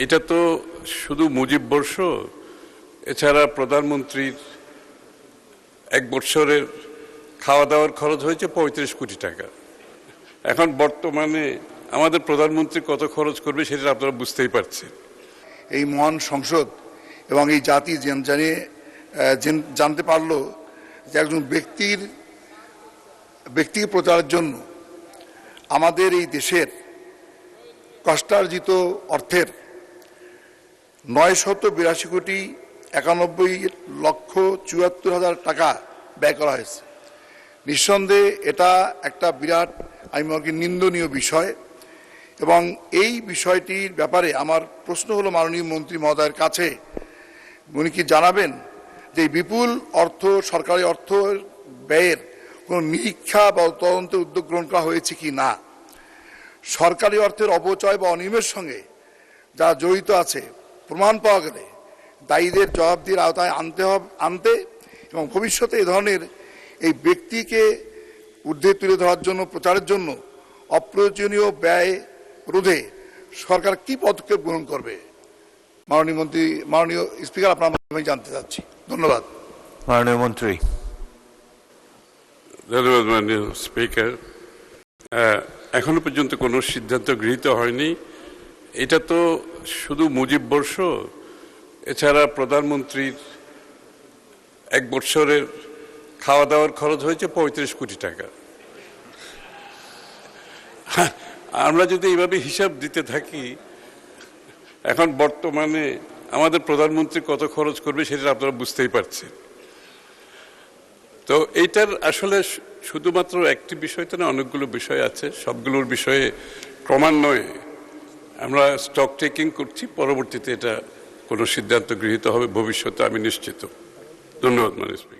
এটা তো শুধু মুজিব বর্ষ, এছাড়া প্রধানমন্ত্রীর এক বছরের খাওয়া দাওয়ার খরচ হয়েছে ৩৫ কোটি টাকা। এখন বর্তমানে আমাদের প্রধানমন্ত্রী কত খরচ করবে সেটা আপনারা বুঝতেই পারছেন। এই মহান সংসদ এবং এই জাতি জানতে পারলো যে একজন ব্যক্তিকে প্রচারের জন্য আমাদের এই দেশের কষ্টার্জিত অর্থের ৯৮২ কোটি ৯১,৭৪,০০০ টাকা ব্যয় করা হয়েছে। নিঃসন্দেহে এটা একটা বিরাট, আমি মনে করি, নিন্দনীয় বিষয়। এবং এই বিষয়টির ব্যাপারে আমার প্রশ্ন হলো মাননীয় মন্ত্রী মহোদয়ের কাছে, উনি কি জানাবেন যে বিপুল অর্থ, সরকারি অর্থ ব্যয়ের কোনো নিরীক্ষা বা তদন্তের উদ্যোগ গ্রহণ করা হয়েছে কি না? সরকারি অর্থের অপচয় বা অনিয়মের সঙ্গে যারা জড়িত আছে প্রমাণ পাওয়া গেলে দায়ীদের জবাবদিহির আওতায় আনতে এবং ভবিষ্যতে এ ধরনের এই ব্যক্তিকে ঊর্ধ্বে তুলে ধরার জন্য, প্রচারের জন্য অপ্রয়োজনীয় ব্যয় রোধে সরকার কি পদক্ষেপ গ্রহণ করবে? মাননীয় স্পিকার, আপনার মাধ্যমে জানতে চাচ্ছি। ধন্যবাদ। মাননীয় মন্ত্রী। ধন্যবাদ মাননীয় স্পিকার। এখনো পর্যন্ত কোনো সিদ্ধান্ত গৃহীত হয়নি। এটা তো শুধু মুজিব বর্ষ, এছাড়া প্রধানমন্ত্রীর এক বছরের খাওয়া দাওয়ার খরচ হয়েছে ৩৫ কোটি টাকা। আমরা যদি এইভাবে হিসাব দিতে থাকি, এখন বর্তমানে আমাদের প্রধানমন্ত্রী কত খরচ করবে সেটা আপনারা বুঝতেই পারছেন। তো এইটার আসলে শুধুমাত্র একটি বিষয় তো না, অনেকগুলো বিষয় আছে। সবগুলোর বিষয়ে ক্রমান্বয়ে আমরা স্টক টেকিং করছি। পরবর্তীতে এটা কোনো সিদ্ধান্ত গৃহীত হবে ভবিষ্যতে, আমি নিশ্চিত। ধন্যবাদ মাননীয় স্পিকার।